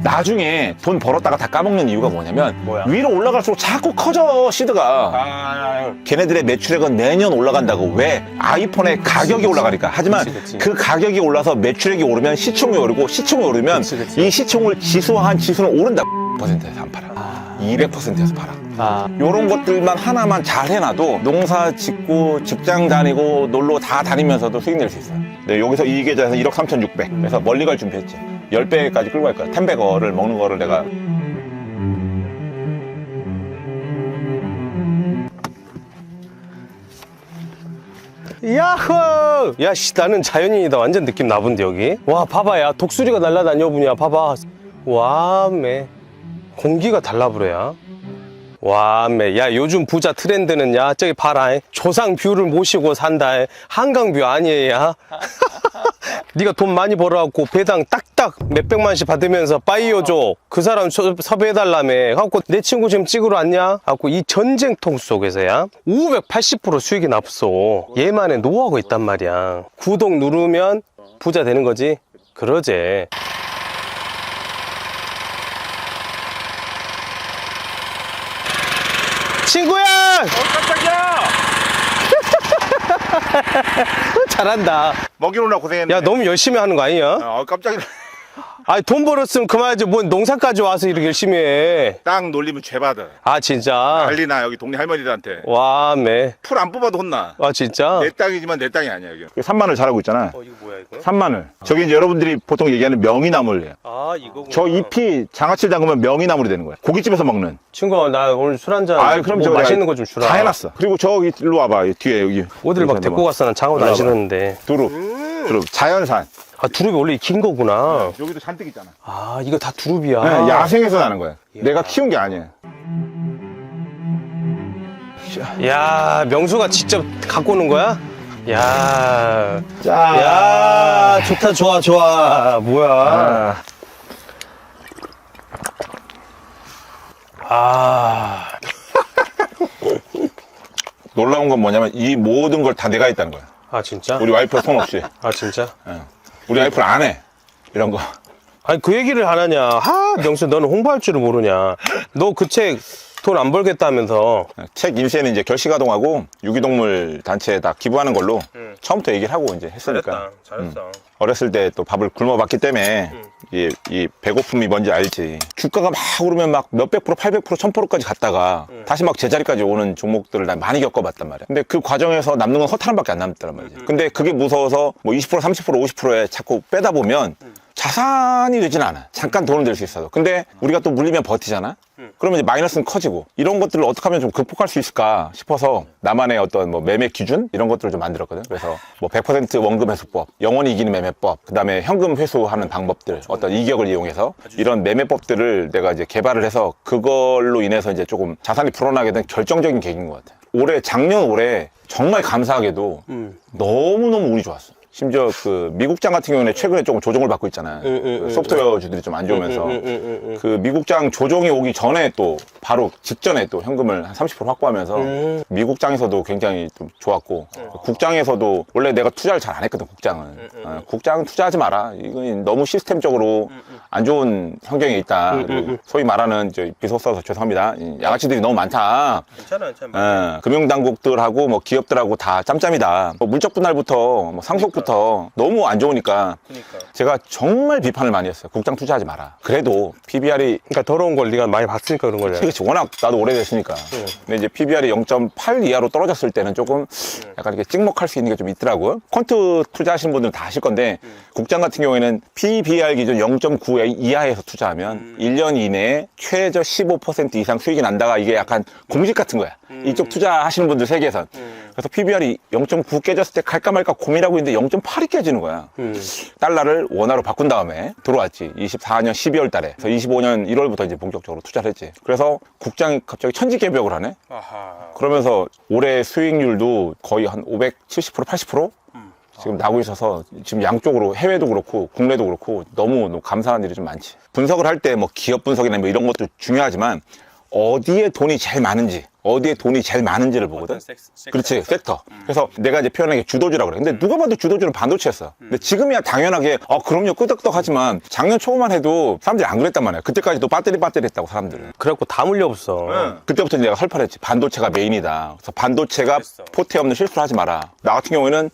나중에 돈 벌었다가 다 까먹는 이유가 뭐냐면 뭐야? 위로 올라갈수록 자꾸 커져 시드가. 걔네들의 매출액은 매년 올라간다고. 왜? 아이폰의 가격이 올라가니까. 하지만 그치. 그 가격이 올라서 매출액이 오르면 시총이 오르고, 시총이 오르면 그치. 이 시총을 지수화한 지수는 오른다. %에서 안 팔아. 200%에서 팔아. 요런 것들만 하나만 잘 해놔도 농사 짓고 직장 다니고 놀러 다 다니면서도 수익 낼 수 있어요. 네, 여기서 이 계좌에서 1억 3,600. 그래서 멀리 갈 준비했지. 10배까지 끌고 갈 거야. 템베거를 먹는 거를 내가. 야호! 야, 씨, 나는 자연인이다. 완전 느낌 나본데, 여기. 와, 봐봐, 야. 독수리가 날아다녀, 보냐. 봐봐. 와, 매. 공기가 달라부려야. 와, 매. 야, 요즘 부자 트렌드는, 야, 저기 봐라. 조상 뷰를 모시고 산다. 한강뷰 아니에요, 야. 네가 돈 많이 벌어갖고 배당 딱딱 몇백만씩 받으면서 빠이어줘. 그 사람 섭외해달라며. 갖고 내 친구 지금 찍으러 왔냐? 갖고 이 전쟁통 속에서야 580% 수익이 났어. 얘만의 노하우가 있단 말이야. 구독 누르면 부자 되는 거지? 그러지. 친구야! 깜짝이야! 잘한다. 먹이로나 고생했네. 야, 너무 열심히 하는 거 아니야? 깜짝이야. 아니, 돈 벌었으면 그만하지. 뭔 농사까지 와서 이렇게 열심히 해. 땅 놀리면 죄받아. 아, 진짜? 난리나, 여기 동네 할머니들한테. 와, 매. 풀 안 뽑아도 혼나. 아, 진짜? 내 땅이지만 내 땅이 아니야, 여기. 산마늘 잘하고 있잖아. 이거 뭐야, 이거? 산마늘. 저기 이제 여러분들이 보통 얘기하는 명이나물이에요. 아, 이거. 저 잎이 장아찌를 담그면 명이나물이 되는 거야. 고깃집에서 먹는. 친구야, 나 오늘 술 한잔. 그럼 뭐 저 맛있는 거 좀 주라. 다 해놨어. 그리고 저기 일로 와봐. 이 뒤에 여기. 어딜 막 데리고 갔어. 난 장어도 안 올라와봐. 싫었는데. 두릅. 자연산. 아, 두릅이 원래 긴 거구나. 여기도 잔뜩 있잖아. 아, 이거 다 두릅이야. 네, 야생에서 나는 거야. 내가 키운 게 아니야. 야, 명수가 직접 갖고 오는 거야? 야. 자. 야, 좋다, 좋아, 좋아. 뭐야. 아. 놀라운 건 뭐냐면 이 모든 걸 다 내가 했다는 거야. 아, 진짜? 우리 와이프 손 없이. 아, 진짜? 우리 와이프는 안 해. 이런 거. 아니, 그 얘기를 안 하냐. 명수, 너는 홍보할 줄을 모르냐. 너 그 책 돈 안 벌겠다면서. 책 인쇄는 이제 결식아동하고 유기동물 단체에 다 기부하는 걸로 처음부터 얘기를 하고 이제 했으니까. 잘했어. 어렸을 때 또 밥을 굶어봤기 때문에 이 배고픔이 뭔지 알지. 주가가 막 오르면 막 몇백 프로, 800%, 1000%까지 갔다가 다시 막 제자리까지 오는 종목들을 난 많이 겪어봤단 말이야. 근데 그 과정에서 남는 건 허탈함밖에 안 남았단 말이지. 근데 그게 무서워서 뭐 20%, 30%, 50%에 자꾸 빼다 보면 자산이 되진 않아. 잠깐 돈은 될 수 있어도. 근데 우리가 또 물리면 버티잖아? 그러면 이제 마이너스는 커지고 이런 것들을 어떻게 하면 좀 극복할 수 있을까 싶어서 나만의 어떤 뭐 매매 기준 이런 것들을 좀 만들었거든. 그래서 뭐 100% 원금 회수법, 영원히 이기는 매매법, 그다음에 현금 회수하는 방법들, 어떤 이격을 이용해서 이런 매매법들을 내가 이제 개발을 해서 그걸로 인해서 이제 조금 자산이 불어나게 된 결정적인 계기인 것 같아. 작년 올해 정말 감사하게도 너무너무 운이 좋았어. 심지어 그 미국장 같은 경우는 최근에 조금 조정을 받고 있잖아. 그 소프트웨어주들이 좀 안 좋으면서 그 미국장 조정이 오기 전에 또 바로 직전에 또 현금을 한 30% 확보하면서 미국장에서도 굉장히 좀 좋았고 국장에서도 원래 내가 투자를 잘 안 했거든. 국장은 국장은 투자하지 마라. 이건 너무 시스템적으로 안 좋은 환경에 있다. 그리고 소위 말하는 비속어서 죄송합니다. 양아치들이 너무 많다. 괜찮아. 금융당국들하고 뭐 기업들하고 다 짬짬이다. 뭐 물적 분할부터 뭐 상속부터 너무 안 좋으니까 제가 정말 비판을 많이 했어요. 국장 투자하지 마라. 그래도 PBR이 그러니까 더러운 걸 네가 많이 봤으니까 그런 거잖아. 그렇지. 워낙 나도 오래됐으니까. 근데 이제 PBR이 0.8 이하로 떨어졌을 때는 조금 약간 이렇게 찍먹할 수 있는 게 좀 있더라고요. 퀀트 투자하시는 분들은 다 아실 건데 국장 같은 경우에는 PBR 기준 0.9 이하에서 투자하면 1년 이내에 최저 15% 이상 수익이 난다가 이게 약간 공식 같은 거야. 이쪽 투자하시는 분들 세계에선. 그래서 PBR이 0.9 깨졌을 때 갈까 말까 고민하고 있는데 0.8이 깨지는 거야. 달러를 원화로 바꾼 다음에 들어왔지. 24년 12월 달에. 그래서 25년 1월부터 이제 본격적으로 투자를 했지. 그래서 국장이 갑자기 천지개벽을 하네. 그러면서 올해 수익률도 거의 한 570%, 80%? 지금 나고 있어서 지금 양쪽으로 해외도 그렇고 국내도 그렇고 너무 감사한 일이 좀 많지. 분석을 할 때 뭐 기업 분석이나 뭐 이런 것도 중요하지만 어디에 돈이 제일 많은지, 어디에 돈이 제일 많은지를 보거든. 그렇지, 섹터. 그래서 내가 이제 표현하기 주도주라고 그래. 근데 누가 봐도 주도주는 반도체였어. 근데 지금이야 당연하게, 그럼요, 끄덕끄덕하지만 작년 초만 해도 사람들이 안 그랬단 말이야. 그때까지도 배터리 했다고 사람들은. 그래갖고 다 물려없어. 그때부터 내가 설파했지. 반도체가 메인이다. 그래서 반도체가 포트에 없는 실수를 하지 마라. 나 같은 경우에는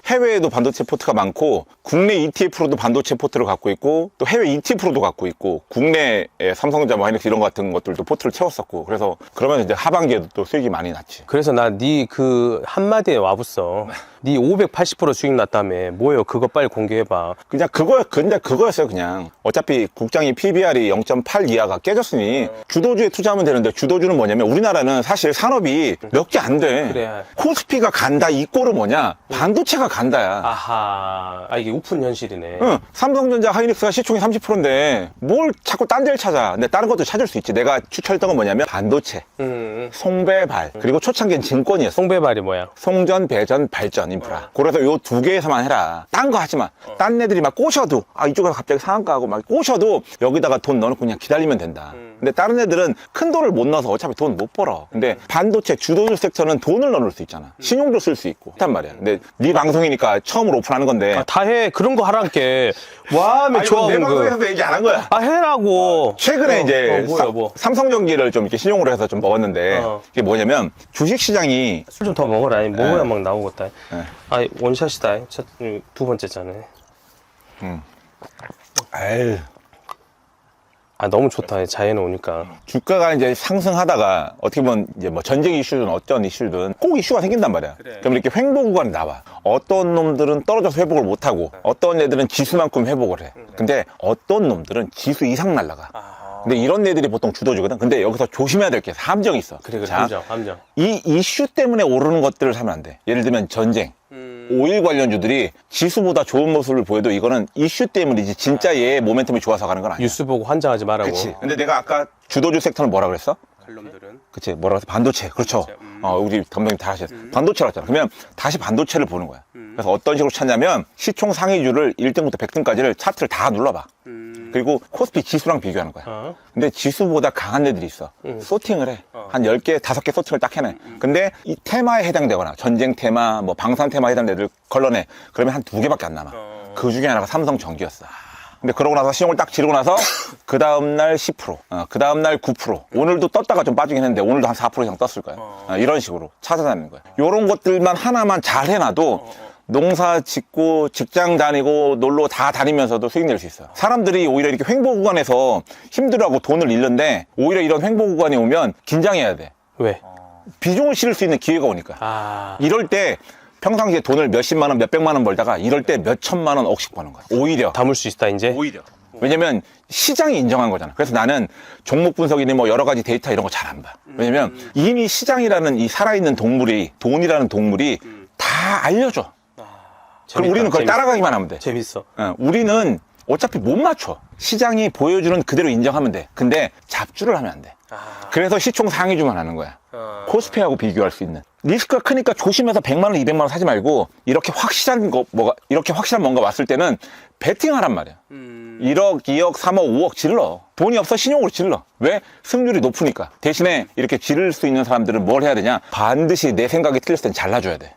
해외에도 반도체 포트가 많고 국내 ETF로도 반도체 포트를 갖고 있고 또 해외 ETF로도 갖고 있고 국내 삼성전자, 하이닉스 이런 것 같은 것들도 포트를 채웠었고 그래서 그러면 이제 하반기에도 또 수익이 많이 났지. 그래서 나 네 그 한마디에 와봤어. 네 580% 수익 났다며. 뭐예요? 그거 빨리 공개해봐. 그냥 그거였어요. 그냥 어차피 국장이 PBR이 0.8 이하가 깨졌으니 주도주에 투자하면 되는데 주도주는 뭐냐면 우리나라는 사실 산업이 몇 개 안 돼. 그래. 코스피가 간다 이 꼴은 뭐냐? 반도체가 간다야. 아하. 이게 우픈 현실이네. 응, 삼성전자, 하이닉스가 시총이 30%인데 뭘 자꾸 딴 데를 찾아. 근데 다른 것도 찾을 수 있지. 내가 추천했던 건 뭐냐면 반도체, 송배발, 그리고 초창기엔 증권이었어. 송배발이 뭐야? 송전, 배전, 발전, 인프라. 그래서 요 두 개에서만 해라. 딴 거 하지 마. 딴 애들이 막 꼬셔도, 이쪽에서 갑자기 상한가하고 막 꼬셔도 여기다가 돈 넣어놓고 그냥 기다리면 된다. 근데 다른 애들은 큰 돈을 못 넣어서 어차피 돈 못 벌어. 근데 반도체 주도주 섹터는 돈을 넣어놓을 수 있잖아. 신용도 쓸 수 있고. 그렇단 말이야. 근데 네 방송이니까 처음으로 오픈하는 건데. 다 해. 그런 거 하라니까. 와, 좋아. 내 방송에서도 얘기 안 한 거야. 해라고. 최근에 이제 뭐야. 삼성전기를 좀 이렇게 신용으로 해서 좀 먹었는데 이게 뭐냐면 주식시장이 술 좀 더 먹어라. 먹어야 막 나오겠다. 네. 원샷이다. 두 번째잖아. 에휴. 너무 좋다. 자연에 오니까. 주가가 이제 상승하다가 어떻게 보면 이제 뭐 전쟁 이슈든 어떤 이슈든 꼭 이슈가 생긴단 말이야. 그럼 이렇게 횡보 구간이 나와. 어떤 놈들은 떨어져서 회복을 못하고 어떤 애들은 지수만큼 회복을 해. 근데 어떤 놈들은 지수 이상 날라가. 근데 이런 애들이 보통 주도주거든. 근데 여기서 조심해야 될 게 함정이 있어. 그래, 자, 함정. 이 이슈 때문에 오르는 것들을 사면 안 돼. 예를 들면 전쟁. 오일 관련주들이 지수보다 좋은 모습을 보여도 이거는 이슈 때문이지 진짜 얘의 모멘텀이 좋아서 가는 건 아니야. 뉴스 보고 환장하지 말라고. 그치. 근데 내가 아까 주도주 섹터는 뭐라 그랬어? 칼럼들은. 그치. 뭐라 그랬어? 반도체. 그렇죠. 우리 감독님 다 하셨어. 반도체라고 했잖아. 그러면 다시 반도체를 보는 거야. 그래서 어떤 식으로 찾냐면 시총 상위주를 1등부터 100등까지를 차트를 다 눌러봐. 그리고 코스피 지수랑 비교하는 거야. 근데 지수보다 강한 애들이 있어. 소팅을 해. 한 10개, 5개 소팅을 딱 해내. 근데 이 테마에 해당되거나 전쟁 테마, 뭐 방산 테마에 해당되는 애들 걸러내. 그러면 한 2개밖에 안 남아. 그 중에 하나가 삼성전기였어. 근데 그러고 나서 시용을 딱 지르고 나서 그 다음날 10%, 그 다음날 9%. 오늘도 떴다가 좀 빠지긴 했는데 오늘도 한 4% 이상 떴을 거야. 이런 식으로 찾아다니는 거야. 요런 것들만 하나만 잘 해놔도 농사 짓고 직장 다니고 놀러 다 다니면서도 수익 낼 수 있어요. 사람들이 오히려 이렇게 횡보 구간에서 힘들어하고 돈을 잃는데 오히려 이런 횡보 구간이 오면 긴장해야 돼. 왜? 비중을 실을 수 있는 기회가 오니까. 이럴 때 평상시에 돈을 몇십만 원, 몇백만 원 벌다가 이럴 때 몇천만 원, 억씩 버는 거야. 오히려. 담을 수 있다, 이제? 오히려. 왜냐면 시장이 인정한 거잖아. 그래서 나는 종목 분석이니 뭐 여러 가지 데이터 이런 거 잘 안 봐. 왜냐면 이미 시장이라는 이 살아있는 동물이, 돈이라는 동물이 다 알려줘. 그럼 우리는 그걸 따라가기만 하면 돼. 재밌어. 우리는 어차피 못 맞춰. 시장이 보여주는 그대로 인정하면 돼. 근데 잡주를 하면 안 돼. 그래서 시총 상위주만 하는 거야. 코스피하고 비교할 수 있는. 리스크가 크니까 조심해서 100만 원, 200만 원 사지 말고 이렇게 확실한 뭔가 왔을 때는 베팅하란 말이야. 1억, 2억, 3억, 5억 질러. 돈이 없어 신용으로 질러. 왜? 승률이 높으니까. 대신에 이렇게 지를 수 있는 사람들은 뭘 해야 되냐? 반드시 내 생각이 틀렸을 땐 잘라줘야 돼.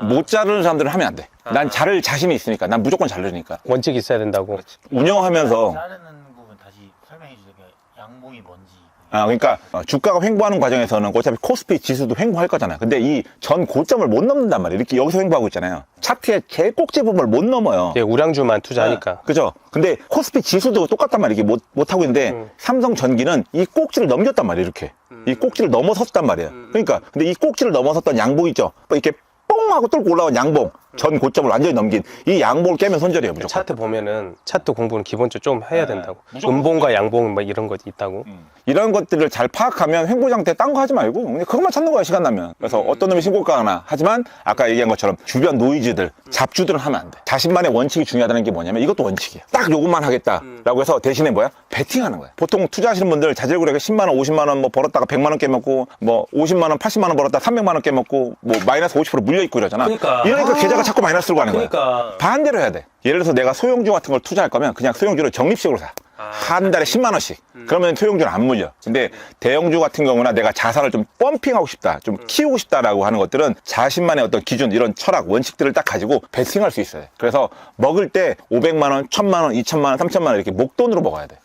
못 자르는 사람들은 하면 안 돼. 난 자를 자신이 있으니까. 난 무조건 자르니까. 원칙이 있어야 된다고. 운영하면서 자르는 부분 다시 설명해 주세요. 양봉이 뭔지. 그러니까 주가가 횡보하는 과정에서는 어차피 코스피 지수도 횡보할 거잖아. 근데 이 전 고점을 못 넘는단 말이에요. 이렇게 여기서 횡보하고 있잖아요. 차트의 제일 꼭지 부분을 못 넘어요. 예, 우량주만 투자하니까. 그죠? 근데 코스피 지수도 똑같단 말이에요. 이게 못 하고 있는데 삼성전기는 이 꼭지를 넘겼단 말이에요. 이렇게 이 꼭지를 넘어섰단 말이에요. 그러니까 근데 이 꼭지를 넘어섰던 양봉 있죠. 이렇게 뽕 하고 뚫고 올라온 양봉, 전 고점을 완전히 넘긴 이 양봉을 깨면 손절이에요. 무조건. 차트 보면은 차트 공부는 기본적으로 좀 해야 된다고. 음봉과 양봉 막 이런 거 있다고. 이런 것들을 잘 파악하면 횡보 상태 딴 거 하지 말고 그냥 그것만 찾는 거야. 시간 나면. 그래서 어떤 놈이 신고가 하나 하지만 아까 얘기한 것처럼 주변 노이즈들, 잡주들은 하면 안 돼. 자신만의 원칙이 중요하다는 게 뭐냐면 이것도 원칙이야. 딱 요것만 하겠다라고 해서 대신에 뭐야? 베팅하는 거야. 보통 투자하시는 분들 자질구레하게 10만 원, 50만 원 뭐 벌었다가 100만 원 깨먹고 뭐 50만 원, 80만 원 벌었다가 300만 원 깨먹고 뭐 마이너스 50% 물려 있고 이러잖아. 이러니까 계좌가 자꾸 마이너스로 가는 거야. 반대로 해야 돼. 예를 들어서 내가 소형주 같은 걸 투자할 거면 그냥 소형주를 적립식으로 사. 한 달에 10만 원씩. 그러면 소형주는 안 물려. 근데 대형주 같은 경우나 내가 자산을 좀 펌핑하고 싶다, 좀 키우고 싶다라고 하는 것들은 자신만의 어떤 기준, 이런 철학, 원칙들을 딱 가지고 베팅할 수 있어요. 그래서 먹을 때 500만 원, 1000만 원, 2000만 원, 3000만 원 이렇게 목돈으로 먹어야 돼.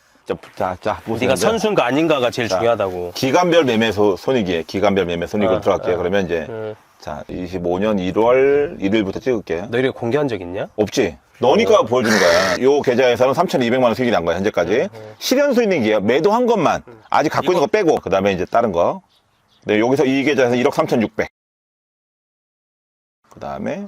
자, 보세요. 네가 선수인가 아닌가가 제일 중요하다고. 기간별 매매 손익이에요. 기간별 매매 손익으로 들어갈게요. 그러면 이제 자, 25년 1월 1일부터 찍을게요. 너 이렇게 공개한 적 있냐? 없지. 너니까 보여주는 거야. 요 계좌에서는 3,200만 원 수익이 난 거야, 현재까지. 실현 수익이에요. 매도한 것만. 아직 갖고 있는 거 빼고. 그 다음에 이제 다른 거. 네, 여기서 이 계좌에서 1억 3,600. 그 다음에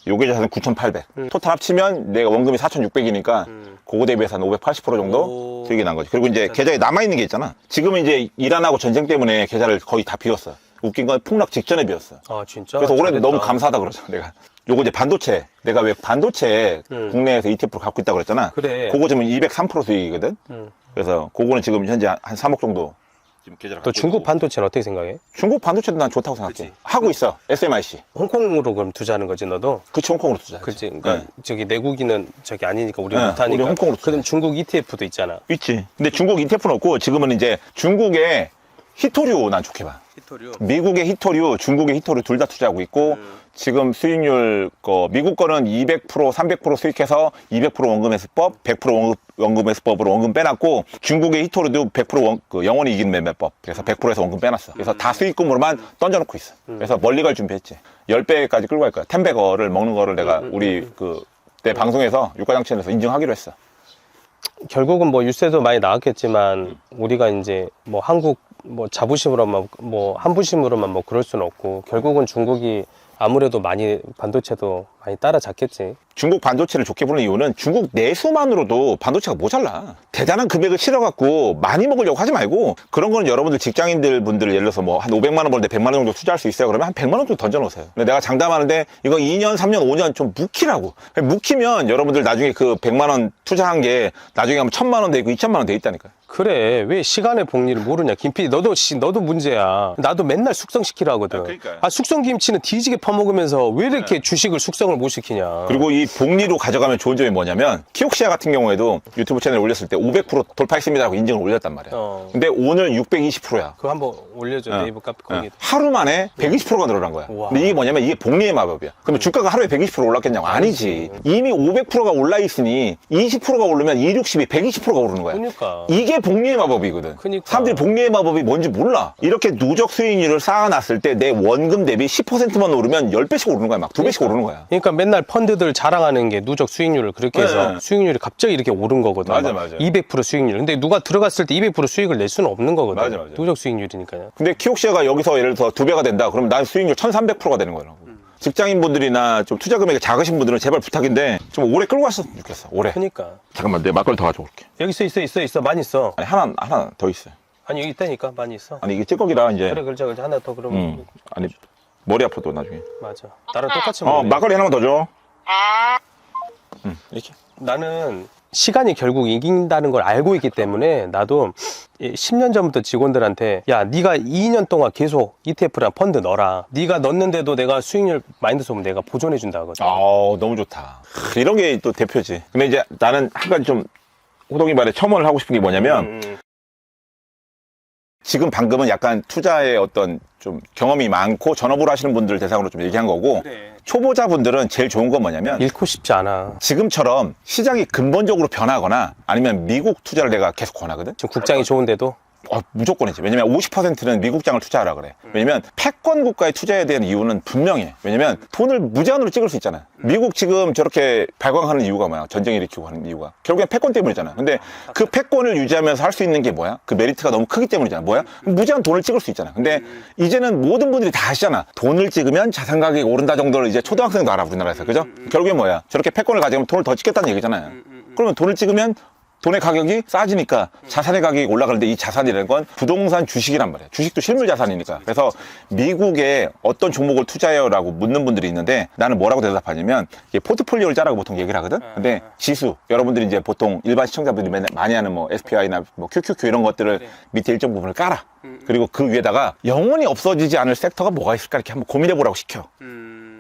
요 계좌에서는 9,800. 토탈 합치면 내가 원금이 4,600이니까 그거 대비해서 한 580% 정도 수익이 난 거지. 그리고 이제 계좌에 남아있는 게 있잖아. 지금은 이제 일 안 하고 전쟁 때문에 계좌를 거의 다 비웠어. 웃긴 건 폭락 직전에 비웠어. 아, 진짜? 그래서 올해는 잘했다. 너무 감사하다 그러죠, 내가. 요거 이제 반도체. 내가 왜 반도체 국내에서 ETF로 갖고 있다고 그랬잖아. 그래. 그거 지금 203% 수익이거든. 그래서 그거는 지금 현재 한 3억 정도 지금 계좌를 너 갖고 중국 있고. 반도체는 어떻게 생각해? 중국 반도체도 난 좋다고 생각해. 그치. 하고 있어. SMIC. 홍콩으로 그럼 투자하는 거지, 너도? 그치, 홍콩으로 투자. 그치. 그러니까 네. 저기 내국인은 저기 아니니까 우리가 네, 못하니까. 우리 홍콩으로 투자. 그럼 중국 ETF도 있잖아. 있지. 근데 중국 ETF는 없고 지금은 이제 중국의 히토류 난 좋게 봐. 히토류. 미국의 히토류, 중국의 히토류 둘 다 투자하고 있고 지금 수익률 미국 거는 200%, 300% 수익해서 200% 원금 회수법, 100% 원금 회수법으로 원금 빼놨고 중국의 히토류도 100% 영원히 이기는 매매법. 그래서 100%에서 원금 빼놨어. 그래서 다 수익금으로만 던져놓고 있어. 그래서 멀리 갈 준비했지. 10배까지 끌고 갈 거야. 텐베거를 먹는 거를 내가 우리 내 방송에서 육가장치에서 인증하기로 했어. 결국은 뭐 유세도 많이 나왔겠지만 우리가 이제 뭐 한국 뭐 자부심으로만 뭐 한부심으로만 뭐 그럴 수는 없고 결국은 중국이 아무래도 많이 반도체도 많이 따라잡겠지. 중국 반도체를 좋게 보는 이유는 중국 내수만으로도 반도체가 모자라. 대단한 금액을 실어갖고 많이 먹으려고 하지 말고 그런 거는 여러분들 직장인들 분들 예를 들어서 뭐 한 500만 원 벌는데 100만 원 정도 투자할 수 있어요. 그러면 한 100만 원 정도 던져놓으세요. 근데 내가 장담하는데 이거 2년, 3년, 5년 좀 묵히라고. 묵히면 여러분들 나중에 그 100만 원 투자한 게 나중에 하면 1000만 원 돼 있고 2000만 원 돼 있다니까요. 그래 왜 시간의 복리를 모르냐 김PD 너도 문제야. 나도 맨날 숙성시키라 하거든. 아, 그러니까요. 숙성김치는 뒤지게 퍼먹으면서 왜 이렇게 주식을 숙성을 못 시키냐. 그리고 이 복리로 가져가면 좋은 점이 뭐냐면 키옥시아 같은 경우에도 유튜브 채널 올렸을 때 500% 돌파했습니다 하고 인증을 올렸단 말이야. 근데 오늘 620%야. 그거 한번 올려줘 네이버 카페 거기. 하루 만에 120%가 늘어난 거야. 우와. 근데 이게 뭐냐면 이게 복리의 마법이야. 그러면 주가가 하루에 120% 올랐겠냐고. 아니지. 이미 500%가 올라 있으니 20%가 오르면 2, 60이 120%가 오르는 거야. 그러니까. 이게 복리의 마법이거든. 그러니까. 사람들이 복리의 마법이 뭔지 몰라. 이렇게 누적 수익률을 쌓아놨을 때 내 원금 대비 10%만 오르면 10배씩 오르는 거야. 막 2배씩 오르는 거야. 그러니까 맨날 펀드들 자랑하는 게 누적 수익률을 그렇게 해서 네. 수익률이 갑자기 이렇게 오른 거거든. 맞아, 막 맞아. 200% 수익률. 근데 누가 들어갔을 때 200% 수익을 낼 수는 없는 거거든. 맞아, 맞아. 누적 수익률이니까요. 근데 키옥시아가 여기서 예를 들어서 2배가 된다. 그러면 난 수익률 1300%가 되는 거라고. 직장인분들이나 좀 투자 금액이 작으신 분들은 제발 부탁인데 좀 오래 끌고 갔으면 좋겠어. 오래. 그러니까. 잠깐만, 내 막걸리 더 가져올게. 여기 있어. 많이 있어. 아니, 하나 더 있어요. 아니 여기 있다니까 많이 있어. 아니, 이게 찌꺼기라 이제. 그래 하나 더 그러면 아니, 머리 아파도 나중에. 맞아. 나랑 똑같이 먹네. 막걸리 하나만 더 줘. 이렇게. 나는 시간이 결국 이긴다는 걸 알고 있기 때문에 나도 10년 전부터 직원들한테 야 네가 2년 동안 계속 ETF랑 펀드 넣어라. 네가 넣는데도 내가 수익률 마이너스 오면 내가 보존해 준다 하거든. 너무 좋다. 이런 게 또 대표지. 근데 이제 나는 한 가지 좀 호동이 말에 첨언을 하고 싶은 게 뭐냐면 지금 방금은 약간 투자에 어떤 좀 경험이 많고 전업으로 하시는 분들 대상으로 좀 얘기한 거고 그래. 초보자분들은 제일 좋은 건 뭐냐면 잃고 싶지 않아. 지금처럼 시장이 근본적으로 변하거나 아니면 미국 투자를 내가 계속 권하거든. 지금 국장이 좋은데도 무조건이지. 왜냐면 50%는 미국장을 투자하라 그래. 왜냐면 패권 국가에 투자해야 되는 이유는 분명해. 왜냐면 돈을 무제한으로 찍을 수 있잖아. 미국 지금 저렇게 발광하는 이유가 뭐야? 전쟁 일으키고 하는 이유가. 결국엔 패권 때문이잖아. 근데 그 패권을 유지하면서 할 수 있는 게 뭐야? 그 메리트가 너무 크기 때문이잖아. 뭐야? 무제한 돈을 찍을 수 있잖아. 근데 이제는 모든 분들이 다 아시잖아. 돈을 찍으면 자산 가격이 오른다 정도를 이제 초등학생도 알아, 우리나라에서. 그죠? 결국엔 뭐야? 저렇게 패권을 가지면 돈을 더 찍겠다는 얘기잖아요. 그러면 돈을 찍으면 돈의 가격이 싸지니까 자산의 가격이 올라가는데 이 자산이라는 건 부동산 주식이란 말이에요. 주식도 실물 자산이니까. 그래서 미국에 어떤 종목을 투자해요라고 묻는 분들이 있는데 나는 뭐라고 대답하냐면 이게 포트폴리오를 짜라고 보통 얘기를 하거든. 근데 지수, 여러분들이 이제 보통 일반 시청자분들이 많이 하는 뭐 SPY나 뭐 QQQ 이런 것들을 밑에 일정 부분을 깔아. 그리고 그 위에다가 영원히 없어지지 않을 섹터가 뭐가 있을까 이렇게 한번 고민해 보라고 시켜.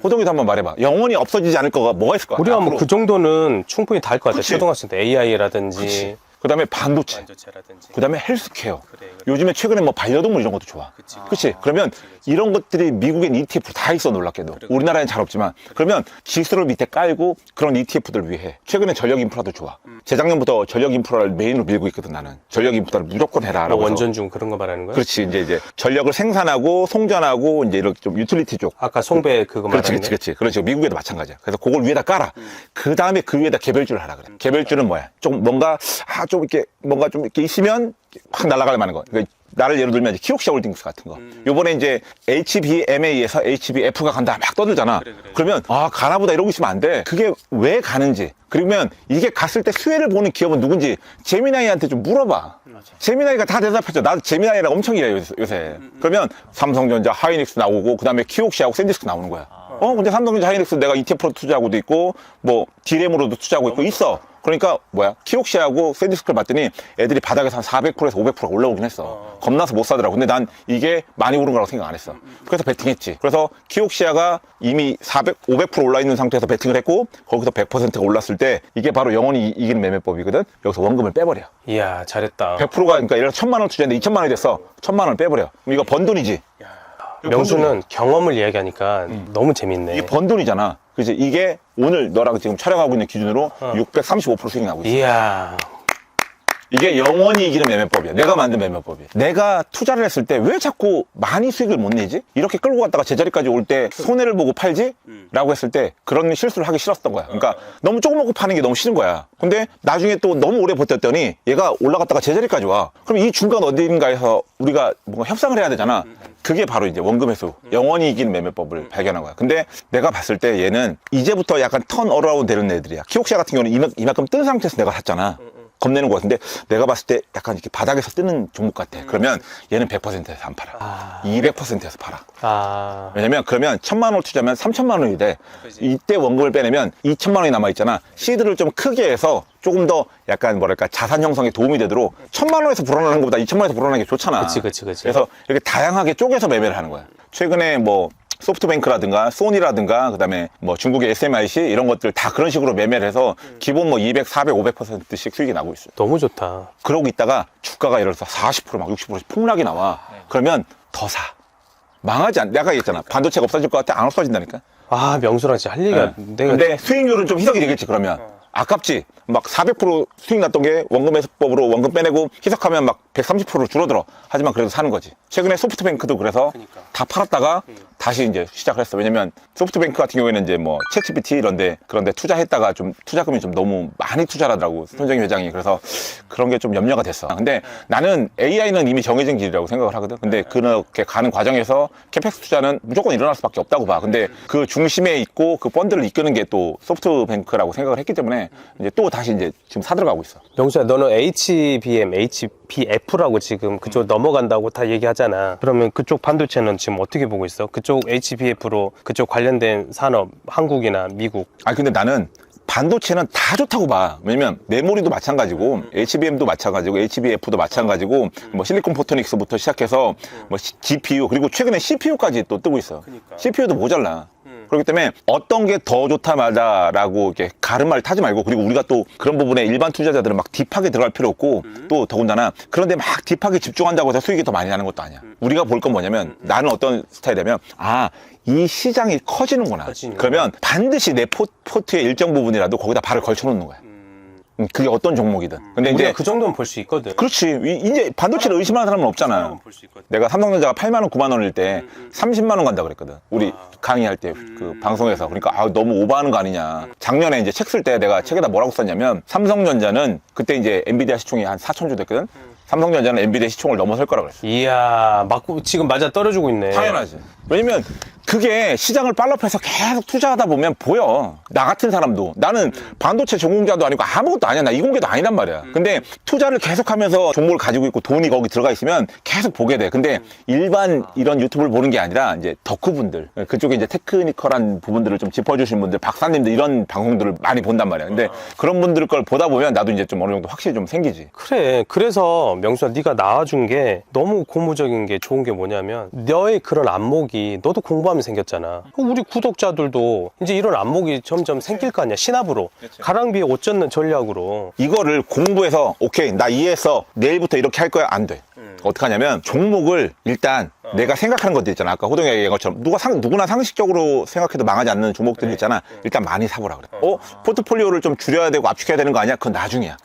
호동이도 한번 말해봐. 영원히 없어지지 않을 거가 뭐가 있을 것 같아? 우리가 뭐 앞으로. 그 정도는 충분히 다 할 것 같아. 그치? 초등학생 때 AI라든지 그치. 그다음에 반도체, 반도체라든지. 그다음에 헬스케어. 그래. 요즘에 최근에 뭐 반려동물 이런 것도 좋아. 그치? 그러면 이런 것들이 미국엔 ETF 다 있어, 놀랍게도. 우리나라엔 잘 없지만. 그러면 지수를 밑에 깔고 그런 ETF들을 위해 최근에 전력 인프라도 좋아. 재작년부터 전력 인프라를 메인으로 밀고 있거든, 나는. 전력 인프라를 무조건 해라. 뭐 라고 해서. 원전중 그런 거 말하는 거야? 그렇지. 이제 전력을 생산하고 송전하고 이제 이렇게 좀 유틸리티 쪽. 아까 송배 그거 그렇지, 말하는 그렇지, 그렇지. 그렇지. 미국에도 마찬가지야. 그래서 그걸 위에다 깔아. 그 다음에 그 위에다 개별주를 하라 그래. 개별주는 뭐야? 좀 뭔가, 좀 이렇게, 뭔가 좀 이렇게 있으면 확 날아갈 만한 거. 그러니까 나를 예를 들면 이제 키옥시아 홀딩스 같은 거. 요번에 이제 HBMA에서 HBF가 간다 막 떠들잖아. 그러면, 가나 보다 이러고 있으면 안 돼. 그게 왜 가는지. 그러면 이게 갔을 때 수혜를 보는 기업은 누군지 제미나이한테 좀 물어봐. 제미나이가 다 대답했죠. 나도 제미나이랑 엄청 일해요, 요새. 그러면 삼성전자, 하이닉스 나오고, 그 다음에 키옥시아하고 샌디스크 나오는 거야. 근데 삼성전자, 하이닉스 내가 ETF로 투자하고도 있고, 뭐, D램으로도 투자하고 있고, 있어. 그러니까, 뭐야, 키옥시아하고 샌디스크를 봤더니 애들이 바닥에서 한 400%에서 500%가 올라오긴 했어. 겁나서 못 사더라고. 근데 난 이게 많이 오른 거라고 생각 안 했어. 그래서 베팅했지. 그래서 키옥시아가 이미 500% 올라 있는 상태에서 베팅을 했고, 거기서 100%가 올랐을 때, 이게 바로 영원히 이기는 매매법이거든? 여기서 원금을 빼버려. 이야, 잘했다. 100%가, 그러니까 예를 들어 1000만 원 투자했는데 2000만 원이 됐어. 1000만 원을 빼버려. 그럼 이거 번 돈이지. 명수는 경험을 이야기하니까 너무 재밌네. 이게 번 돈이잖아. 그치? 이게 오늘 너랑 지금 촬영하고 있는 기준으로 635% 수익 나고 있어. 이야. 이게 영원히 이기는 매매법이야. 내가 만든 매매법이야. 내가 투자를 했을 때 왜 자꾸 많이 수익을 못 내지? 이렇게 끌고 갔다가 제자리까지 올 때 손해를 보고 팔지? 라고 했을 때 그런 실수를 하기 싫었던 거야. 그러니까 너무 조금 먹고 파는 게 너무 싫은 거야. 근데 나중에 또 너무 오래 버텼더니 얘가 올라갔다가 제자리까지 와. 그럼 이 중간 어딘가에서 우리가 뭔가 협상을 해야 되잖아. 그게 바로 이제 원금 회수, 영원히 이기는 매매법을 발견한 거야. 근데 내가 봤을 때 얘는 이제부터 약간 턴 어라운드 되는 애들이야. 키옥시아 같은 경우는 이만큼 뜬 상태에서 내가 샀잖아. 겁내는 거 같은데 내가 봤을 때 약간 이렇게 바닥에서 뜨는 종목 같아. 그러면 얘는 100%에서 안 팔아. 200%에서 팔아. 왜냐면 그러면 1000만 원을 투자하면 3000만 원이 돼. 이때 원금을 빼내면 2000만 원이 남아있잖아. 시드를 좀 크게 해서 조금 더 약간 뭐랄까 자산 형성에 도움이 되도록 1000만 원에서 불어나는 것보다 2000만 원에서 불어나는 게 좋잖아. 그치. 그래서 이렇게 다양하게 쪼개서 매매를 하는 거야. 최근에 뭐 소프트뱅크라든가 소니라든가 그다음에 뭐 중국의 SMIC 이런 것들 다 그런 식으로 매매를 해서 기본 뭐 200, 400, 500%씩 수익이 나고 있어요. 너무 좋다. 그러고 있다가 주가가 예를 들어서 40%막 60%씩 폭락이 나와. 그러면 더 사. 망하지 않. 내가 얘기했잖아. 반도체가 없어질 것 같아. 안 없어진다니까. 명수랑 진짜 할 얘기가 내가 근데 수익률은 좀 희석이 되겠지. 그러면 아깝지. 막 400% 수익 났던 게 원금 회수법으로 원금 빼내고 희석하면 막 130% 줄어들어. 하지만 그래도 사는 거지. 최근에 소프트뱅크도 그래서 다 팔았다가 다시 이제 시작을 했어. 왜냐면 소프트뱅크 같은 경우에는 이제 뭐 챗GPT 그런데 투자했다가 좀 투자금이 좀 너무 많이 투자를 하더라고. 손정희 회장이. 그래서 그런 게 좀 염려가 됐어. 근데 나는 AI는 이미 정해진 길이라고 생각을 하거든. 근데 그렇게 가는 과정에서 캐펙스 투자는 무조건 일어날 수밖에 없다고 봐. 근데 그 중심에 있고 그 펀드를 이끄는 게 또 소프트뱅크라고 생각을 했기 때문에 이제 또 다시 이제 지금 사들어가고 있어. 명수야, 너는 HBM, HBF라고 지금 그쪽 넘어간다고 다 얘기하잖아. 그러면 그쪽 반도체는 지금 어떻게 보고 있어? 그쪽 HBF로 그쪽 관련된 산업, 한국이나 미국. 근데 나는 반도체는 다 좋다고 봐. 왜냐면 메모리도 마찬가지고 HBM도 마찬가지고 HBF도 마찬가지고 뭐 실리콘 포토닉스부터 시작해서 뭐 GPU 그리고 최근에 CPU까지 또 뜨고 있어. CPU도 모자라. 그렇기 때문에 어떤 게 더 좋다마다라고 이렇게 가름말 타지 말고 그리고 우리가 또 그런 부분에 일반 투자자들은 막 딥하게 들어갈 필요 없고 또 더군다나 그런데 막 딥하게 집중한다고 해서 수익이 더 많이 나는 것도 아니야. 우리가 볼 건 뭐냐면 나는 어떤 스타일이냐면 이 시장이 커지는구나. 그러면 반드시 내 포트의 일정 부분이라도 거기다 발을 걸쳐 놓는 거야. 그게 어떤 종목이든. 근데 우리가 이제 그 정도는 볼 수 있거든. 그렇지. 이제 반도체를 의심하는 사람은 없잖아. 내가 삼성전자가 8만 원, 9만 원일 때 30만 원 간다 그랬거든. 우리 강의할 때 그 방송에서. 그러니까 너무 오버하는 거 아니냐. 작년에 이제 책 쓸 때 내가 책에다 뭐라고 썼냐면 삼성전자는 그때 이제 엔비디아 시총이 한 4천조 됐거든. 삼성전자는 엔비디아 시총을 넘어설 거라고 그랬어. 이야, 지금 맞아 떨어지고 있네. 당연하지. 왜냐면 그게 시장을 팔로우해서 계속 투자하다 보면 보여. 나 같은 사람도. 나는 반도체 전공자도 아니고 아무것도 아니야. 나 이공계도 아니란 말이야. 근데 투자를 계속하면서 종목을 가지고 있고 돈이 거기 들어가 있으면 계속 보게 돼. 근데 일반 이런 유튜브를 보는 게 아니라 이제 덕후분들, 그쪽에 이제 테크니컬한 부분들을 좀 짚어주신 분들, 박사님들 이런 방송들을 많이 본단 말이야. 근데 그런 분들 걸 보다 보면 나도 이제 좀 어느 정도 확실히 좀 생기지. 그래. 그래서 명수야, 네가 나와준 게 너무 고무적인 게 좋은 게 뭐냐면 너의 그런 안목이 너도 공부하면서 생겼잖아. 우리 구독자들도 이제 이런 안목이 점점 생길 거 아니야. 신압으로. 가랑비에 옷 젖는 전략으로. 이거를 공부해서 오케이 나 이해했어 내일부터 이렇게 할 거야 안 돼. 어떻게 하냐면 종목을 일단 내가 생각하는 것들 있잖아. 아까 호동이가 얘기한 것처럼 누구나 상식적으로 생각해도 망하지 않는 종목들이 있잖아. 일단 많이 사보라 그래. 포트폴리오를 좀 줄여야 되고 압축해야 되는 거 아니야? 그건 나중이야.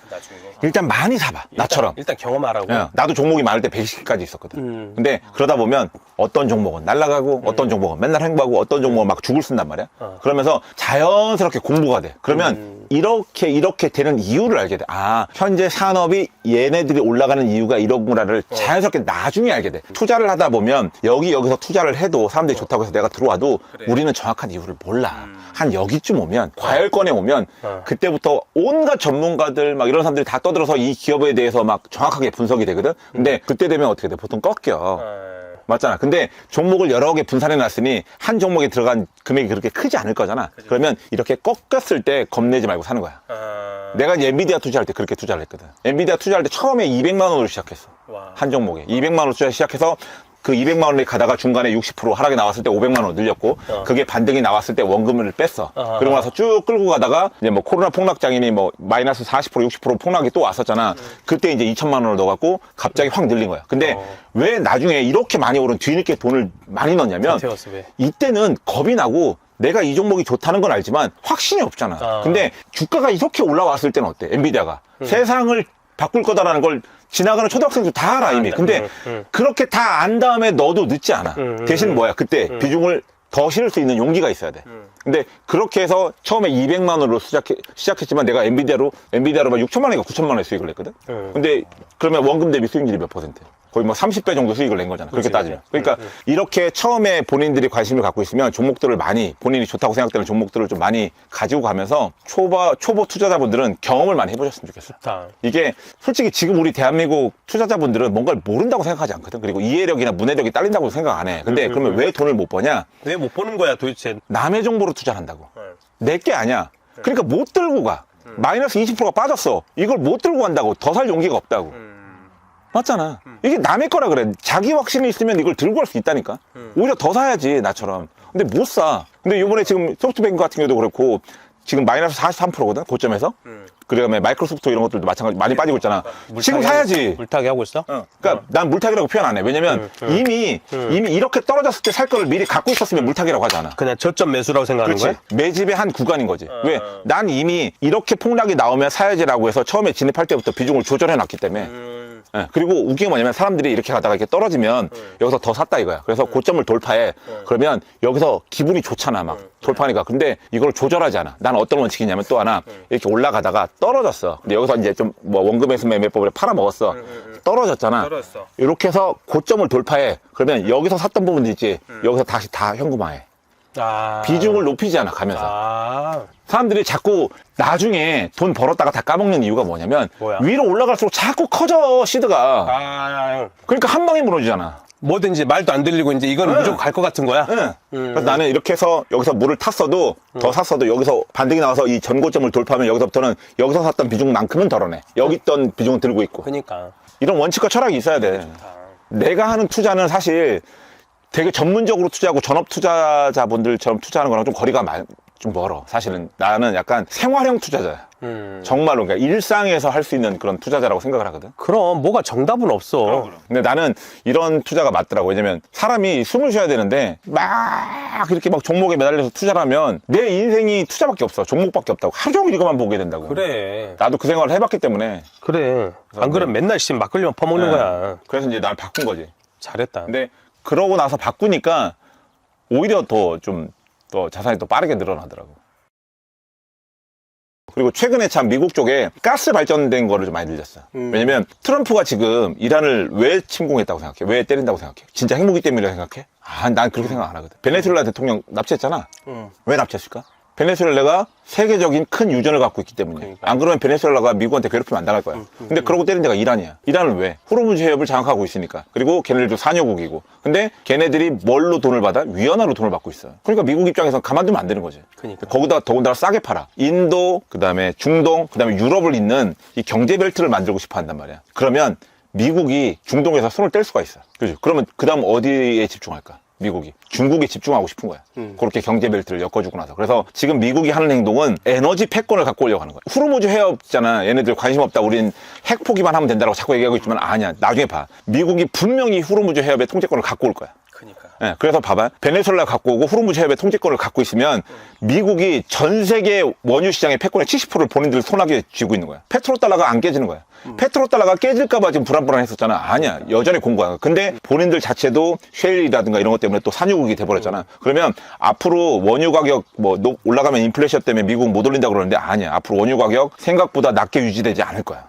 일단 많이 사봐. 나처럼. 일단 경험하라고. 나도 종목이 많을 때 120까지 있었거든. 근데 그러다 보면 어떤 종목은 날아가고 어떤 종목은 맨날 행보하고 어떤 종목은 막 죽을 쓴단 말이야. 그러면서 자연스럽게 공부가 돼. 그러면 이렇게 되는 이유를 알게 돼. 아, 현재 산업이 얘네들이 올라가는 이유가 이러구나를 자연스럽게 나중에 알게 돼. 투자를 하다 보면 여기서 투자를 해도 사람들이 좋다고 해서 내가 들어와도 우리는 정확한 이유를 몰라. 한 여기쯤 오면 과열권에 오면 그때부터 온갖 전문가들 막 이런 사람들이 다 떠들어서 이 기업에 대해서 막 정확하게 분석이 되거든. 근데 그때 되면 어떻게 돼? 보통 꺾여. 맞잖아. 근데 종목을 여러 개 분산해 놨으니 한 종목에 들어간 금액이 그렇게 크지 않을 거잖아. 그러면 이렇게 꺾였을 때 겁내지 말고 사는 거야. 내가 이제 엔비디아 투자할 때 그렇게 투자를 했거든. 엔비디아 투자할 때 처음에 200만 원으로 시작했어. 한 종목에 200만 원으로 투자 시작해서 그 200만 원에 가다가 중간에 60% 하락이 나왔을 때 500만 원 늘렸고 그게 반등이 나왔을 때 원금을 뺐어. 그러고 나서 쭉 끌고 가다가 이제 뭐 코로나 폭락장이니 뭐 마이너스 40% 60% 폭락이 또 왔었잖아. 그때 이제 2천만 원을 넣어갖고 갑자기 확 늘린 거야. 근데 왜 나중에 이렇게 많이 오른 뒤늦게 돈을 많이 넣냐면 이때는 겁이 나고 내가 이 종목이 좋다는 건 알지만 확신이 없잖아. 근데 주가가 이렇게 올라왔을 때는 어때? 엔비디아가 세상을 바꿀 거다라는 걸 지나가는 초등학생도 다 알아 이미. 근데 그렇게 다 안 다음에 너도 늦지 않아. 대신 뭐야? 그때 비중을 더 실을 수 있는 용기가 있어야 돼. 근데 그렇게 해서 처음에 200만 원으로 시작했지만 내가 엔비디아로 막 6천만 원인가 9천만 원의 수익을 냈거든. 근데 그러면 원금 대비 수익률이 몇 퍼센트? 거의 뭐 30배 정도 수익을 낸 거잖아. 그렇게 따지면. 그러니까 이렇게 처음에 본인들이 관심을 갖고 있으면 종목들을 많이 본인이 좋다고 생각되는 종목들을 좀 많이 가지고 가면서 초보 투자자분들은 경험을 많이 해보셨으면 좋겠어. 이게 솔직히 지금 우리 대한민국 투자자분들은 뭔가를 모른다고 생각하지 않거든. 그리고 이해력이나 문해력이 딸린다고 생각 안 해. 근데 그러면 왜 돈을 못 버냐? 왜 못 보는 거야 도대체? 남의 정보로 투자를 한다고. 내 게 아니야. 그러니까 못 들고 가. 마이너스 20%가 빠졌어. 이걸 못 들고 간다고. 더 살 용기가 없다고. 맞잖아. 이게 남의 거라 그래. 자기 확신이 있으면 이걸 들고 갈 수 있다니까. 오히려 더 사야지, 나처럼. 근데 못 사. 근데 이번에 지금 소프트뱅크 같은 경우도 그렇고, 지금 마이너스 43%거든, 고점에서. 그 다음에 마이크로소프트 이런 것들도 마찬가지 많이 빠지고 있잖아. 지금 사야지. 물타기 하고 있어? 그러니까 난 물타기라고 표현 안 해. 왜냐면 이미 이렇게 떨어졌을 때 살 거를 미리 갖고 있었으면 물타기라고 하잖아. 그냥 저점 매수라고 생각하는 그렇지. 거야? 매집의 한 구간인 거지. 왜? 난 이미 이렇게 폭락이 나오면 사야지라고 해서 처음에 진입할 때부터 비중을 조절해 놨기 때문에. 예, 그리고 웃긴 게 뭐냐면 사람들이 이렇게 가다가 이렇게 떨어지면 여기서 더 샀다 이거야. 그래서 고점을 돌파해. 그러면 여기서 기분이 좋잖아, 막. 돌파하니까. 근데 이걸 조절하지 않아. 난 어떤 원칙이냐면 또 하나, 이렇게 올라가다가 떨어졌어. 근데 여기서 이제 좀 뭐 원금에서 매매법을 팔아먹었어. 떨어졌잖아. 떨어졌어. 이렇게 해서 고점을 돌파해. 그러면 여기서 샀던 부분도 있지. 여기서 다시 다 현금화해. 비중을 높이지 않아, 가면서. 사람들이 자꾸 나중에 돈 벌었다가 다 까먹는 이유가 뭐냐면 위로 올라갈수록 자꾸 커져, 시드가. 그러니까 한 방에 무너지잖아. 뭐든지 말도 안 들리고 이제 이거는 무조건 갈 것 같은 거야? 그래서 나는 이렇게 해서 여기서 물을 탔어도 더 샀어도 여기서 반등이 나와서 이 전고점을 돌파하면 여기서부터는 여기서 샀던 비중만큼은 덜어내. 여기 있던 비중은 들고 있고. 그러니까 이런 원칙과 철학이 있어야 돼. 내가 하는 투자는 사실 되게 전문적으로 투자하고 전업 투자자분들처럼 투자하는 거랑 좀 거리가 좀 멀어. 사실은 나는 약간 생활형 투자자야. 정말로. 그러니까 일상에서 할 수 있는 그런 투자자라고 생각을 하거든. 그럼 뭐가 정답은 없어. 근데 나는 이런 투자가 맞더라고. 왜냐면 사람이 숨을 쉬어야 되는데 막 이렇게 막 종목에 매달려서 투자를 하면 내 인생이 투자밖에 없어. 종목밖에 없다고. 하루 종일 이것만 보게 된다고. 그래. 나도 그 생활을 해봤기 때문에. 그래. 안 그러면 맨날 막걸리만 퍼먹는 거야. 그래서 이제 날 바꾼 거지. 잘했다. 근데 그러고 나서 바꾸니까 오히려 더 자산이 더 빠르게 늘어나더라고. 그리고 최근에 참 미국 쪽에 가스 발전된 거를 좀 많이 늘렸어. 왜냐면 트럼프가 지금 이란을 왜 침공했다고 생각해? 왜 때린다고 생각해? 진짜 핵무기 때문이라고 생각해? 난 그렇게 생각 안 하거든. 베네수엘라 대통령 납치했잖아. 왜 납치했을까? 베네수엘라가 세계적인 큰 유전을 갖고 있기 때문이야. 그러니까. 안 그러면 베네수엘라가 미국한테 괴롭히면 안 당할 거야. 근데 그러고 때린 데가 이란이야. 이란은 왜? 호르무즈 해협을 장악하고 있으니까. 그리고 걔네들도 산유국이고. 근데 걔네들이 뭘로 돈을 받아? 위안화로 돈을 받고 있어. 그러니까 미국 입장에서는 가만두면 안 되는 거지. 그러니까. 거기다 더군다나 싸게 팔아. 인도, 그다음에 중동, 그다음에 유럽을 잇는 이 경제 벨트를 만들고 싶어 한단 말이야. 그러면 미국이 중동에서 손을 뗄 수가 있어. 그죠? 그러면 그다음 어디에 집중할까? 미국이. 중국에 집중하고 싶은 거야. 그렇게 경제 벨트를 엮어주고 나서. 그래서 지금 미국이 하는 행동은 에너지 패권을 갖고 오려고 하는 거야. 후르무즈 해협잖아. 얘네들 관심 없다. 우린 핵 포기만 하면 된다고 자꾸 얘기하고 있지만 아니야. 나중에 봐. 미국이 분명히 후르무즈 해협의 통제권을 갖고 올 거야. 그러니까. 예, 그래서 봐봐. 베네수엘라 갖고 오고 후르무즈 해협의 통제권을 갖고 있으면 미국이 전 세계 원유 시장의 패권의 70%를 본인들 손아귀에 쥐고 있는 거야. 페트로달러가 안 깨지는 거야. 페트로달러가 깨질까봐 지금 불안불안했었잖아. 아니야. 여전히 공고야. 근데 본인들 자체도 쉐일이라든가 이런 것 때문에 또 산유국이 돼버렸잖아. 그러면 앞으로 원유 가격 뭐 올라가면 인플레이션 때문에 미국 못 올린다 그러는데 아니야. 앞으로 원유 가격 생각보다 낮게 유지되지 않을 거야.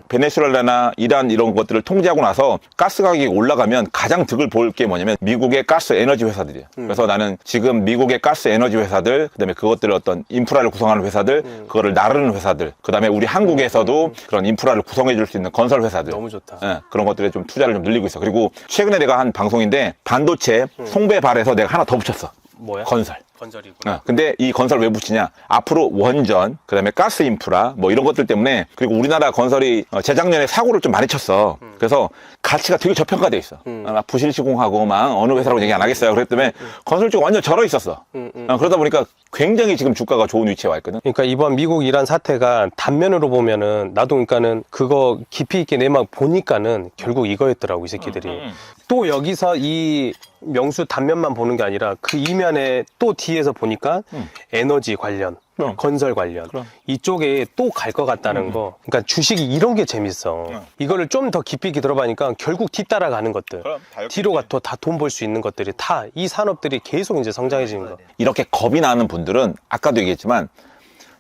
베네수엘라나 이란 이런 것들을 통제하고 나서 가스 가격이 올라가면 가장 득을 볼 게 뭐냐면 미국의 가스 에너지 회사들이야. 그래서 나는 지금 미국의 가스 에너지 회사들, 그다음에 그것들을 어떤 인프라를 구성하는 회사들, 그거를 나르는 회사들, 그다음에 우리 한국에서도 그런 인프라를 구성해 줄 수 있는 건설 회사들. 너무 좋다. 예, 그런 것들에 좀 투자를 좀 늘리고 있어. 그리고 최근에 내가 한 방송인데 반도체 송배발에서 내가 하나 더 붙였어. 뭐야? 건설. 건설이구나. 근데 이 건설 왜 붙이냐? 앞으로 원전, 그다음에 가스 인프라, 뭐 이런 것들 때문에 그리고 우리나라 건설이 재작년에 사고를 좀 많이 쳤어. 그래서 가치가 되게 저평가돼 있어. 부실 시공하고 막 어느 회사라고 얘기 안 하겠어요. 그랬기 때문에 건설 쪽 완전 절어 있었어. 그러다 보니까 굉장히 지금 주가가 좋은 위치에 와 있거든. 그러니까 이번 미국 이란 사태가 단면으로 보면은 나도 그러니까는 그거 깊이 있게 내막 보니까는 결국 이거였더라고 이 새끼들이. 또 여기서 이 명수 단면만 보는 게 아니라 그 이면에 또 뒤에서 보니까 에너지 관련, 그럼. 건설 관련 그럼. 이쪽에 또 갈 것 같다는 거. 그러니까 주식이 이런 게 재밌어. 이거를 좀 더 깊이 있게 들어보니까 결국 뒤따라가는 것들, 그럼, 다 뒤로 가도 다 돈 벌 수 있는 것들이 다 이 산업들이 계속 이제 성장해지는 거. 이렇게 겁이 나는 분들은 아까도 얘기했지만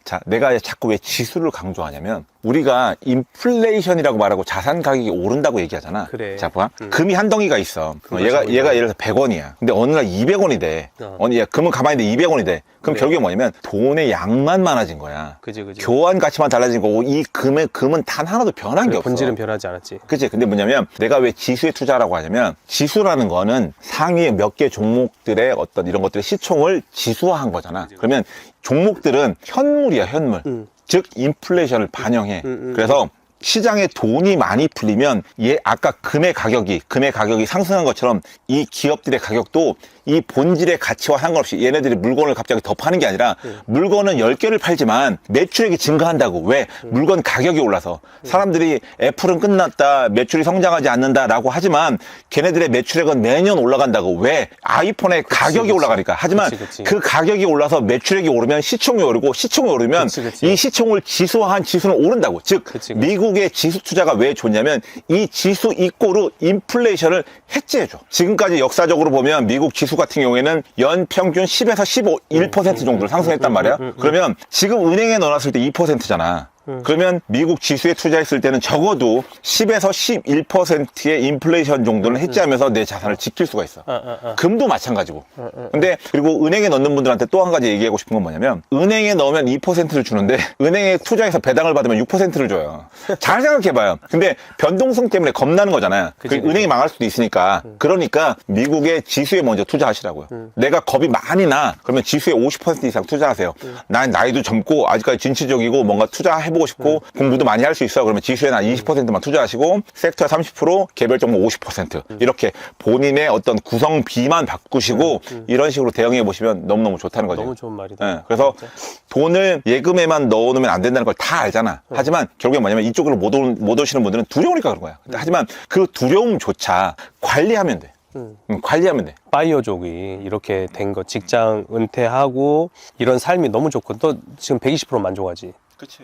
자, 내가 자꾸 왜 지수를 강조하냐면 우리가 인플레이션이라고 말하고 자산 가격이 오른다고 얘기하잖아. 그래. 자, 봐. 금이 한 덩이가 있어. 얘가 예를 들어서 100원이야. 근데 어느 날 200원이 돼. 야, 금은 가만히 있는데 200원이 돼. 그럼 그래. 결국에 뭐냐면 돈의 양만 많아진 거야. 그지. 교환 가치만 달라진 거고 이 금은 단 하나도 변한 게 없어. 본질은 변하지 않았지. 그치. 근데 뭐냐면 내가 왜 지수에 투자라고 하냐면 지수라는 거는 상위의 몇 개 종목들의 어떤 이런 것들의 시총을 지수화한 거잖아. 그러면 종목들은 현물이야, 현물. 즉 인플레이션을 반영해. 그래서 시장에 돈이 많이 풀리면 아까 금의 가격이 상승한 것처럼 이 기업들의 가격도 이 본질의 가치와 상관없이 얘네들이 물건을 갑자기 더 파는 게 아니라 물건은 10개를 팔지만 매출액이 증가한다고. 왜? 물건 가격이 올라서. 사람들이 애플은 끝났다, 매출이 성장하지 않는다라고 하지만 걔네들의 매출액은 매년 올라간다고. 왜? 아이폰의 가격이 올라가니까. 하지만 그치. 그 가격이 올라서 매출액이 오르면 시총이 오르고 시총이 오르면 그치. 이 시총을 지수화한 지수는 오른다고. 즉 그치. 미국의 지수 투자가 왜 좋냐면 이 지수 이꼬르 인플레이션을 해지해줘. 지금까지 역사적으로 보면 미국 지수 같은 경우에는 연평균 10에서 1% 정도를 상승했단 말이야. 그러면 지금 은행에 넣어놨을 때 2%잖아. 그러면 미국 지수에 투자했을 때는 적어도 10에서 11%의 인플레이션 정도는 해지하면서 내 자산을 지킬 수가 있어. 금도 마찬가지고. 근데 그리고 은행에 넣는 분들한테 또 한 가지 얘기하고 싶은 건 뭐냐면 은행에 넣으면 2%를 주는데 은행에 투자해서 배당을 받으면 6%를 줘요. 잘 생각해봐요. 근데 변동성 때문에 겁나는 거잖아요. 그치. 은행이 망할 수도 있으니까. 그러니까 미국의 지수에 먼저 투자하시라고요. 내가 겁이 많이 나. 그러면 지수에 50% 이상 투자하세요. 난 나이도 젊고 아직까지 진취적이고 뭔가 투자해보고 싶고 공부도 많이 할 수 있어. 그러면 지수에 한 20%만 투자하시고 섹터에 30%, 개별 종목 50% 이렇게 본인의 어떤 구성비만 바꾸시고 이런 식으로 대응해 보시면 너무너무 좋다는 거죠. 너무 좋은 말이다. 예, 그래서 돈을 예금에만 넣어놓으면 안 된다는 걸 다 알잖아. 하지만 결국에 뭐냐면 이쪽으로 못 오시는 분들은 두려우니까 그런 거야. 하지만 그 두려움조차 관리하면 돼. 관리하면 돼. 바이오족이 이렇게 된 거, 직장 은퇴하고 이런 삶이 너무 좋고 또 지금 120% 만족하지. 그치.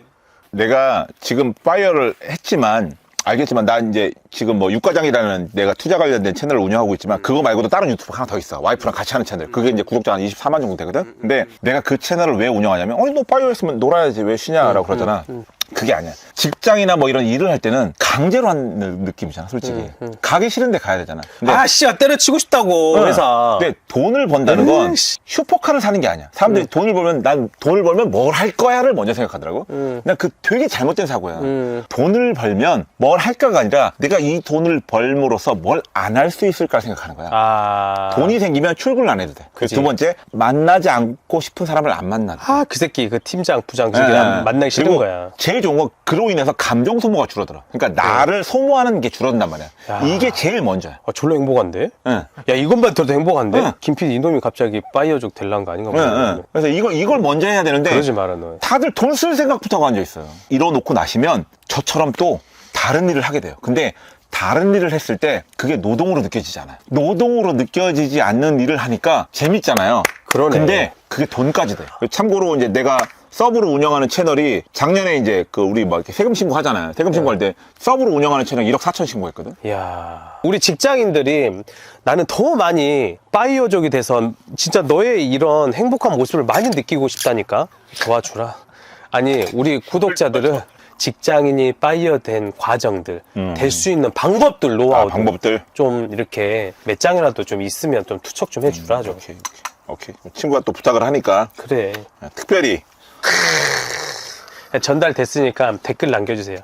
내가 지금 파이어를 했지만 알겠지만 난 이제 지금 뭐 육과장이라는 내가 투자 관련된 채널을 운영하고 있지만 그거 말고도 다른 유튜브 하나 더 있어. 와이프랑 같이 하는 채널. 그게 이제 구독자 한 24만 정도 되거든. 근데 내가 그 채널을 왜 운영하냐면 너 파이어 했으면 놀아야지 왜 쉬냐라고 그러잖아. 그게 아니야. 직장이나 뭐 이런 일을 할 때는 강제로 하는 느낌이잖아, 솔직히. 가기 싫은데 가야 되잖아. 근데 아씨야 때려치고 싶다고 회사. 근데 돈을 번다는 건 슈퍼카를 사는 게 아니야. 사람들이 돈을 벌면 난 돈을 벌면 뭘 할 거야를 먼저 생각하더라고. 난 그 되게 잘못된 사고야. 돈을 벌면 뭘 할까가 아니라 내가 이 돈을 벌므로써 뭘 안 할 수 있을까 생각하는 거야. 돈이 생기면 출근을 안 해도 돼. 그치. 두 번째, 만나지 않고 싶은 사람을 안 만나. 그 새끼 그 팀장 부장 그냥 만나기 싫은 그리고 거야. 제일 좋은 건 그로 인해서 감정 소모가 줄어들어. 그러니까 나를 소모하는 게 줄어든단 말이야. 야. 이게 제일 먼저야. 졸라 행복한데? 응. 야, 이것만 들어도 행복한데? 응. 김PD 이놈이 갑자기 파이어족 될란 거 아닌가 응, 보네. 응. 그래서 이걸 먼저 해야 되는데 그러지 마라, 너. 다들 돈 쓸 생각부터 하고 앉아 있어요. 이뤄놓고 나시면 저처럼 또 다른 일을 하게 돼요. 근데 다른 일을 했을 때 그게 노동으로 느껴지잖아요. 노동으로 느껴지지 않는 일을 하니까 재밌잖아요. 그러네. 근데 그게 돈까지 돼요. 참고로 이제 내가 서브로 운영하는 채널이 작년에 이제 그 우리 뭐 이렇게 세금 신고 하잖아요. 세금 신고할 때 서브로 운영하는 채널 1억 4천 신고했거든. 이야. 우리 직장인들이 나는 더 많이 파이어족이 돼서 진짜 너의 이런 행복한 모습을 많이 느끼고 싶다니까. 도와주라. 아니, 우리 구독자들은 직장인이 파이어 된 과정들, 될 수 있는 방법들, 노하우들. 방법들. 좀 이렇게 몇 장이라도 좀 있으면 좀 투척 좀 해주라. 좀. 오케이. 친구가 또 부탁을 하니까 그래. 특별히 전달됐으니까 댓글 남겨주세요.